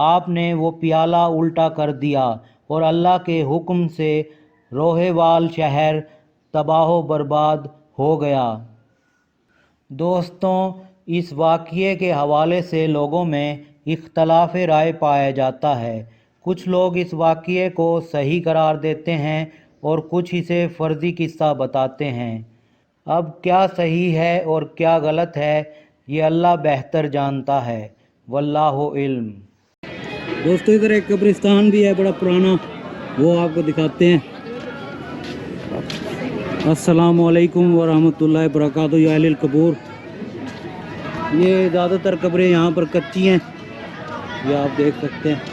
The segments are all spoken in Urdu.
آپ نے وہ پیالہ الٹا کر دیا اور اللہ کے حکم سے روہیوال شہر تباہ و برباد ہو گیا۔ دوستوں، اس واقعے کے حوالے سے لوگوں میں اختلاف رائے پایا جاتا ہے۔ کچھ لوگ اس واقعے کو صحیح قرار دیتے ہیں اور کچھ اسے فرضی قصہ بتاتے ہیں۔ اب کیا صحیح ہے اور کیا غلط ہے، یہ اللہ بہتر جانتا ہے، واللہ علم۔ دوستو، ادھر ایک قبرستان بھی ہے بڑا پرانا، وہ آپ کو دکھاتے ہیں۔ السلام علیکم ورحمۃ اللہ وبرکاتہ یا اہل القبور۔ یہ زیادہ تر قبریں یہاں پر کچی ہیں، یہ آپ دیکھ سکتے ہیں۔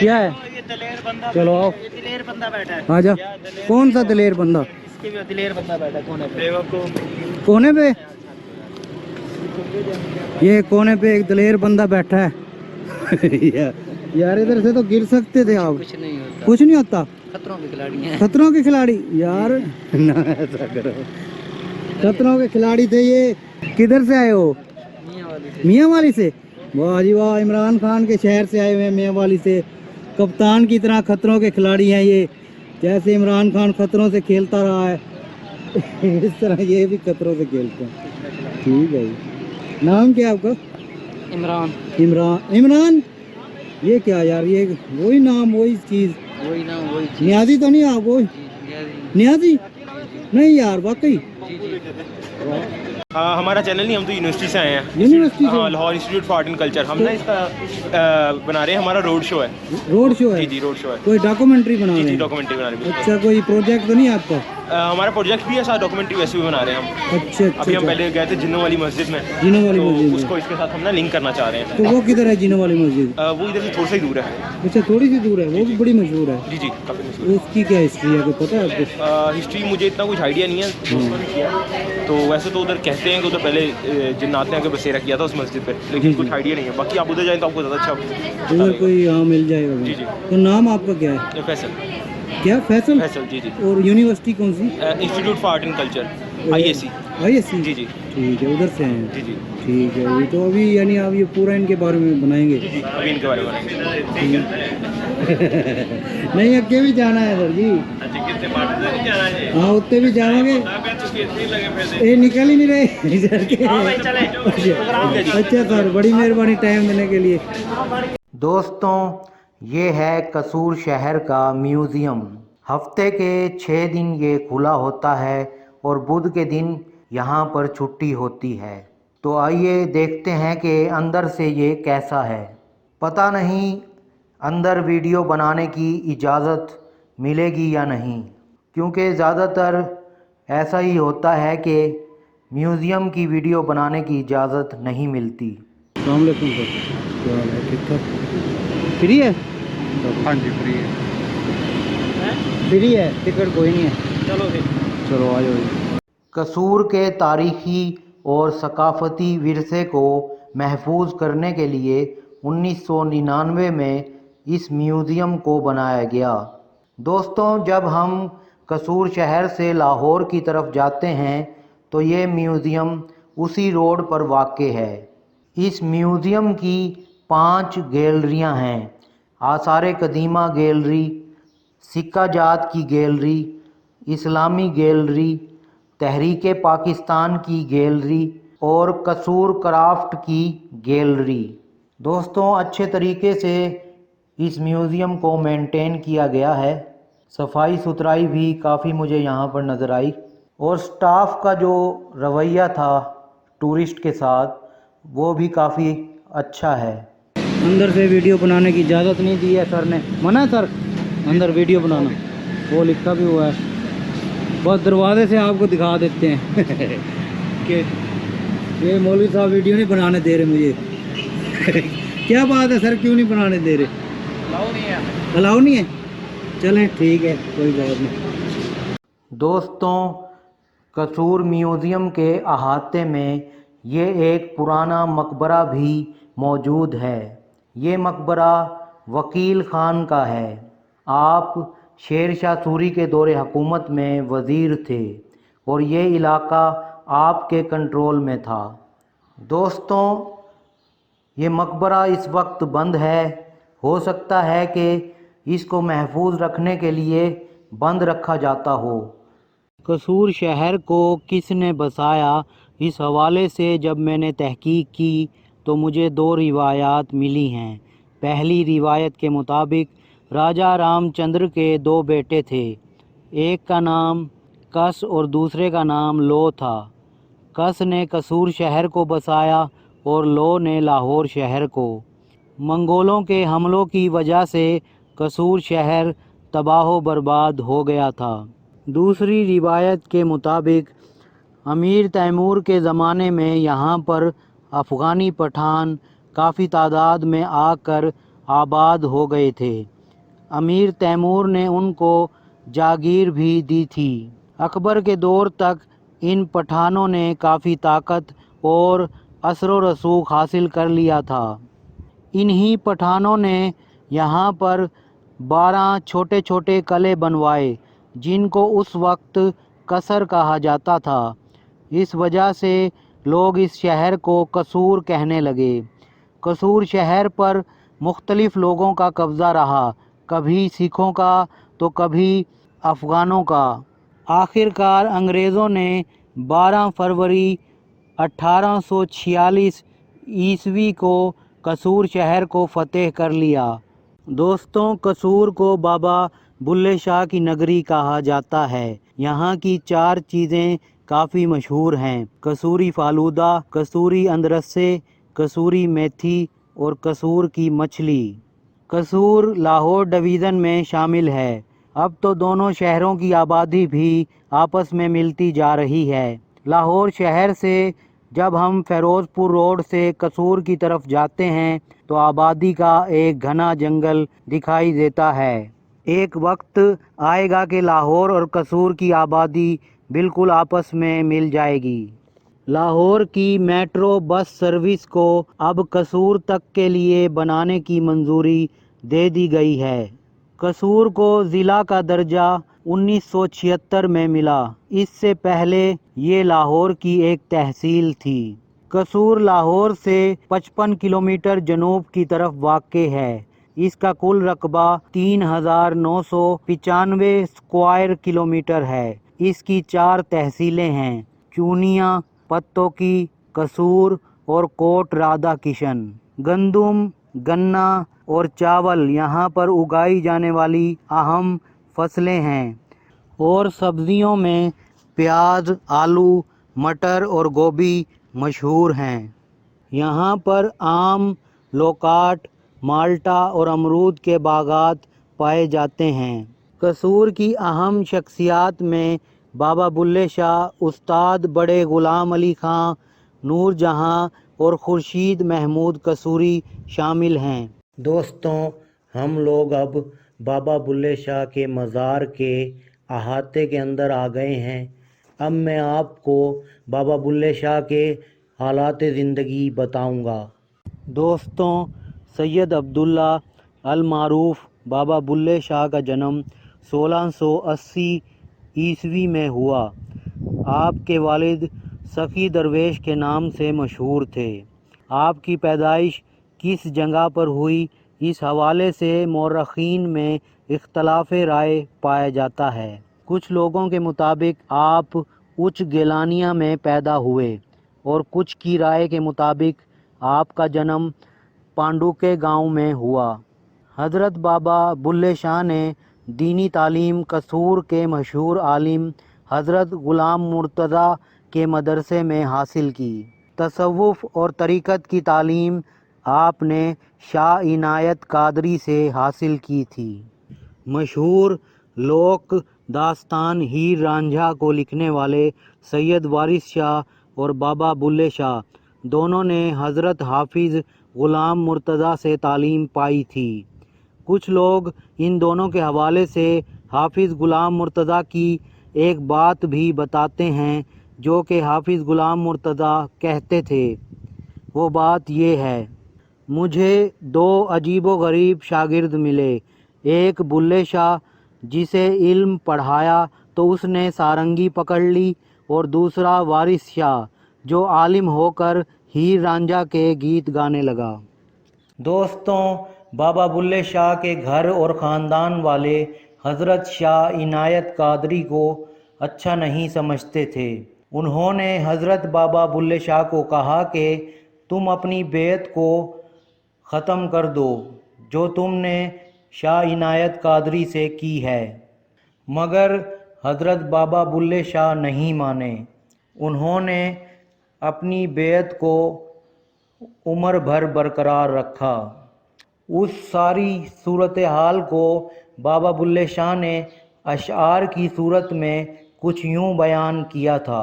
کیا ہے؟ چلو آؤ، آ جا۔ کون سا دلیر بندہ؟ کونے پہ؟ یہ کونے پہ ایک دلیر بندہ بیٹھا ہے۔ یار ادھر سے تو گر سکتے تھے آپ۔ کچھ نہیں ہوتا، خطروں کے کھلاڑی ہیں۔ خطروں کے کھلاڑی؟ یار نہ ایسا کرو، خطروں کے کھلاڑی تھے یہ۔ کدھر سے آئے ہو؟ میاں والی سے؟ واہ جی واہ، عمران خان کے شہر سے آئے ہوئے ہیں، میاں والی سے۔ کپتان کی طرح خطروں کے کھلاڑی ہیں یہ، جیسے عمران خان خطروں سے کھیلتا رہا ہے اس طرح یہ بھی خطروں سے کھیلتے ہیں۔ ٹھیک ہے جی۔ نام کیا آپ کا؟ عمران۔ عمران، یہ کیا یار، یہ وہی نام وہی چیز؟ وہی نام وہی چیز۔ نیازی تو نہیں آپ؟ وہی نیازی نہیں یار، واقعی؟ ہمارا چینل نہیں، ہم تو یونیورسٹی سے آئے ہیں، یونیورسٹی سے؟ Lahore institute for art and culture. ہم نا اس کا بنا رہے ہیں، ہمارا روڈ شو ہے۔ روڈ شو ہے؟ جی جی، روڈ شو ہے۔ کوئی ڈاکومنٹری بنا رہے ہیں؟ جی ڈاکومنٹری بنا رہے ہیں۔ اچھا، کوئی پروجیکٹ تو نہیں آپ کا؟ ہمارا پروجیکٹ بھی ہے، ساتھ ڈاکومنٹری ویسے بھی بنا رہے ہیں ہم۔ اچھا اچھا، ابھی ہم پہلے گئے تھے جنوں والی مسجد میں، جنوں والی مسجد، اس کو اس کے ساتھ ہم نا لنک کرنا چاہ رہے ہیں۔ تو وہ کدھر ہے جنوں والی مسجد؟ وہ ادھر سے تھوڑا سا ہی دور ہے۔ اچھا، تھوڑی سی دور ہے، وہ بھی بڑی مشہور ہے۔ جی جی، کافی مشہور۔ اس کی کیا ہسٹری ہے، کوئی پتہ ہے آپ کو؟ ہسٹری مجھے اتنا کچھ آئیڈیا نہیں ہے، تو ویسے تو ادھر کہتے ہیں کہ ادھر پہلے جنات نے آ کے بسیرا کیا تھا اس مسجد پہ، لیکن کچھ آئیڈیا نہیں ہے۔ باقی آپ ادھر جائیں تو آپ کو زیادہ اچھا ادھر کوئی ہاں مل جائے گا۔ جی جی۔ تو نام آپ کا کیا ہے؟ فیصل۔ کیا فیصل؟ فیصل، جی جی۔ اور یونیورسٹی کون سی؟ Institute for art and culture, IAC۔ IAC؟ جی جی ٹھیک ہے، ادھر سے ہیں؟ جی جی ٹھیک ہے جی۔ تو ابھی یعنی آپ یہ پورا ان کے بارے میں بنائیں گے؟ جی، ابھی ان کے بارے میں نہیں، اگے بھی جانا ہے سر جی؟ ہاں، اتنے بھی جاؤ گے؟ یہ نکل ہی نہیں رہے سر کے۔ اچھا سر، بڑی مہربانی ٹائم دینے کے لیے۔ دوستوں، یہ ہے قصور شہر کا میوزیم۔ ہفتے کے 6 دن یہ کھلا ہوتا ہے اور بدھ کے دن یہاں پر چھٹی ہوتی ہے۔ تو آئیے دیکھتے ہیں کہ اندر سے یہ کیسا ہے۔ پتہ نہیں اندر ویڈیو بنانے کی اجازت ملے گی یا نہیں، کیونکہ زیادہ تر ایسا ہی ہوتا ہے کہ میوزیم کی ویڈیو بنانے کی اجازت نہیں ملتی۔ السلام علیکم سر، کیا حال ہے؟ ٹھیک ٹھاک؟ فری ہے؟ ہاں جی، فری ہے۔ فری ہے، ٹکٹ کوئی نہیں ہے؟ چلو پھر، چلو آ جاؤ۔ قصور کے تاریخی اور ثقافتی ورثے کو محفوظ کرنے کے لیے 1999 میں اس میوزیم کو بنایا گیا۔ دوستوں، جب ہم قصور شہر سے لاہور کی طرف جاتے ہیں تو یہ میوزیم اسی روڈ پر واقع ہے۔ اس میوزیم کی 5 گیلریاں ہیں: آثار قدیمہ گیلری، سکہ جات کی گیلری، اسلامی گیلری، تحریک پاکستان کی گیلری اور قصور کرافٹ کی گیلری۔ دوستوں، اچھے طریقے سے اس میوزیم کو مینٹین کیا گیا ہے، صفائی ستھرائی بھی کافی مجھے یہاں پر نظر آئی، اور سٹاف کا جو رویہ تھا ٹورسٹ کے ساتھ وہ بھی کافی اچھا ہے۔ اندر سے ویڈیو بنانے کی اجازت نہیں دی ہے سر نے، منع ہے سر اندر ویڈیو بنانا، وہ لکھا بھی ہوا ہے۔ بس دروازے سے آپ کو دکھا دیتے ہیں کہ یہ مولوی صاحب ویڈیو نہیں بنانے دے رہے مجھے۔ کیا بات ہے سر، کیوں نہیں بنانے دے رہے؟ الاؤ نہیں ہے؟ چلیں ٹھیک ہے، کوئی بات نہیں۔ دوستوں، قصور میوزیم کے احاطے میں یہ ایک پرانا مقبرہ بھی موجود ہے۔ یہ مقبرہ وکیل خان کا ہے۔ آپ شیر شاہ سوری کے دور حکومت میں وزیر تھے اور یہ علاقہ آپ کے کنٹرول میں تھا۔ دوستوں، یہ مقبرہ اس وقت بند ہے، ہو سکتا ہے کہ اس کو محفوظ رکھنے کے لیے بند رکھا جاتا ہو۔ قصور شہر کو کس نے بسایا، اس حوالے سے جب میں نے تحقیق کی تو مجھے 2 روایات ملی ہیں۔ پہلی روایت کے مطابق راجہ رام چندر کے 2 بیٹے تھے، ایک کا نام کس اور دوسرے کا نام لو تھا۔ کس نے قصور شہر کو بسایا اور لو نے لاہور شہر کو۔ منگولوں کے حملوں کی وجہ سے قصور شہر تباہ و برباد ہو گیا تھا۔ دوسری روایت کے مطابق امیر تیمور کے زمانے میں یہاں پر افغانی پٹھان کافی تعداد میں آ کر آباد ہو گئے تھے۔ امیر تیمور نے ان کو جاگیر بھی دی تھی۔ اکبر کے دور تک ان پٹھانوں نے کافی طاقت اور اثر و رسوخ حاصل کر لیا تھا۔ انہی پٹھانوں نے یہاں پر 12 چھوٹے چھوٹے قلعے بنوائے جن کو اس وقت قصر کہا جاتا تھا۔ اس وجہ سے لوگ اس شہر کو قصور کہنے لگے۔ قصور شہر پر مختلف لوگوں کا قبضہ رہا، کبھی سکھوں کا تو کبھی افغانوں کا۔ آخر کار انگریزوں نے 12 فروری 1846 عیسوی کو قصور شہر کو فتح کر لیا۔ دوستوں، قصور کو بابا بلے شاہ کی نگری کہا جاتا ہے۔ یہاں کی 4 چیزیں کافی مشہور ہیں: قصوری فالودہ، قصوری اندرسے، قصوری میتھی اور قصور کی مچھلی۔ قصور لاہور ڈویژن میں شامل ہے۔ اب تو دونوں شہروں کی آبادی بھی آپس میں ملتی جا رہی ہے۔ لاہور شہر سے جب ہم فیروز پور روڈ سے قصور کی طرف جاتے ہیں تو آبادی کا ایک گھنا جنگل دکھائی دیتا ہے۔ ایک وقت آئے گا کہ لاہور اور قصور کی آبادی بالکل آپس میں مل جائے گی۔ لاہور کی میٹرو بس سروس کو اب قصور تک کے لیے بنانے کی منظوری دے دی گئی ہے۔ قصور کو ضلع کا درجہ 1976 میں ملا۔ اس سے پہلے یہ لاہور کی ایک تحصیل تھی۔ قصور لاہور سے 55 کلومیٹر جنوب کی طرف واقع ہے۔ اس کا کل رقبہ 3995 اسکوائر کلومیٹر ہے۔ اس کی 4 تحصیلیں ہیں: چونیا، پتوکی، قصور اور کوٹ رادھا کشن۔ گندم، گنا اور چاول یہاں پر اگائی جانے والی اہم فصلیں ہیں، اور سبزیوں میں پیاز، آلو، مٹر اور گوبھی مشہور ہیں۔ یہاں پر آم، لوکاٹ، مالٹا اور امرود کے باغات پائے جاتے ہیں۔ قصور کی اہم شخصیات میں بابا بلے شاہ، استاد بڑے غلام علی خاں، نور جہاں اور خورشید محمود قصوری شامل ہیں۔ دوستوں، ہم لوگ اب بابا بلے شاہ کے مزار کے احاطے کے اندر آ گئے ہیں۔ اب میں آپ کو بابا بلے شاہ کے حالات زندگی بتاؤں گا۔ دوستوں، سید عبداللہ المعروف بابا بلے شاہ کا جنم 1680 عیسوی میں ہوا۔ آپ کے والد سخی درویش کے نام سے مشہور تھے۔ آپ کی پیدائش کس جگہ پر ہوئی، اس حوالے سے مورخین میں اختلاف رائے پایا جاتا ہے۔ کچھ لوگوں کے مطابق آپ اچ گیلانیہ میں پیدا ہوئے اور کچھ کی رائے کے مطابق آپ کا جنم پانڈوکے گاؤں میں ہوا۔ حضرت بابا بلے شاہ نے دینی تعلیم قصور کے مشہور عالم حضرت غلام مرتضیٰ کے مدرسے میں حاصل کی۔ تصوف اور طریقت کی تعلیم آپ نے شاہ عنایت قادری سے حاصل کی تھی۔ مشہور لوک داستان ہیر رانجھا کو لکھنے والے سید وارث شاہ اور بابا بلے شاہ دونوں نے حضرت حافظ غلام مرتضیٰ سے تعلیم پائی تھی۔ کچھ لوگ ان دونوں کے حوالے سے حافظ غلام مرتضیٰ کی ایک بات بھی بتاتے ہیں جو کہ حافظ غلام مرتضیٰ کہتے تھے۔ وہ بات یہ ہے: مجھے 2 عجیب و غریب شاگرد ملے، ایک بلے شاہ جسے علم پڑھایا تو اس نے سارنگی پکڑ لی، اور دوسرا وارث شاہ جو عالم ہو کر ہیر رانجھا کے گیت گانے لگا۔ دوستوں، بابا بلے شاہ کے گھر اور خاندان والے حضرت شاہ عنایت قادری کو اچھا نہیں سمجھتے تھے۔ انہوں نے حضرت بابا بلے شاہ کو کہا کہ تم اپنی بیعت کو ختم کر دو جو تم نے شاہ عنایت قادری سے کی ہے، مگر حضرت بابا بلے شاہ نہیں مانے۔ انہوں نے اپنی بیعت کو عمر بھر برقرار رکھا۔ اس ساری صورتحال کو بابا بلے شاہ نے اشعار کی صورت میں کچھ یوں بیان کیا تھا: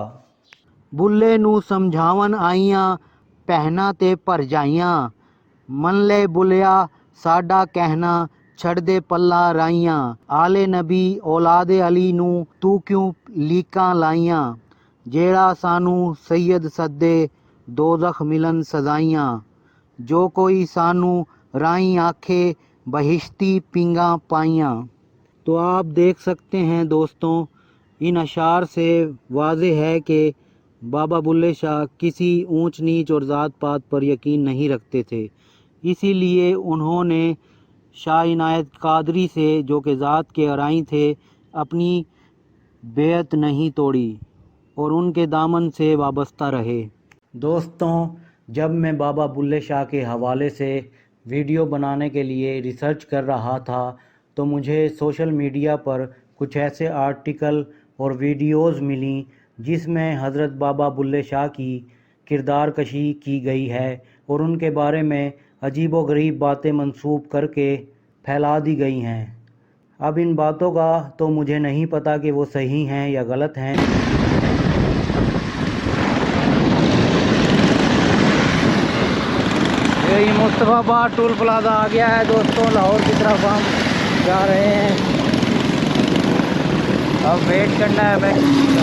بلے نو سمجھاون آئیاں پہنا تے پرجائیاں، من لے بلیا ساڈا کہنا چھڑ دے پلا رائیاں، آلے نبی اولاد علی نو تو کیوں لیکاں لائیاں، جیڑا سانو سید سدے دوزخ ملن سزائیاں، جو کوئی سانو رائیں آکھے بہشتی پینگاں پائیاں۔ تو آپ دیکھ سکتے ہیں دوستوں، ان اشعار سے واضح ہے کہ بابا بلے شاہ کسی اونچ نیچ اور ذات پات پر یقین نہیں رکھتے تھے، اسی لیے انہوں نے شاہ عنایت قادری سے جو کہ ذات کے ارائیں تھے اپنی بیعت نہیں توڑی اور ان کے دامن سے وابستہ رہے۔ دوستوں، جب میں بابا بلے شاہ کے حوالے سے ویڈیو بنانے کے لیے ریسرچ کر رہا تھا تو مجھے سوشل میڈیا پر کچھ ایسے آرٹیکل اور ویڈیوز ملیں جس میں حضرت بابا بلے شاہ کی کردار کشی کی گئی ہے اور ان کے بارے میں عجیب و غریب باتیں منسوب کر کے پھیلا دی گئی ہیں۔ اب ان باتوں کا تو مجھے نہیں پتہ کہ وہ صحیح ہیں یا غلط ہیں۔ یہ مصطفیٰ آباد ٹول پلازہ آ گیا ہے دوستوں، لاہور کی طرف ہم جا رہے ہیں۔ اب ویٹ کرنا ہے ہمیں۔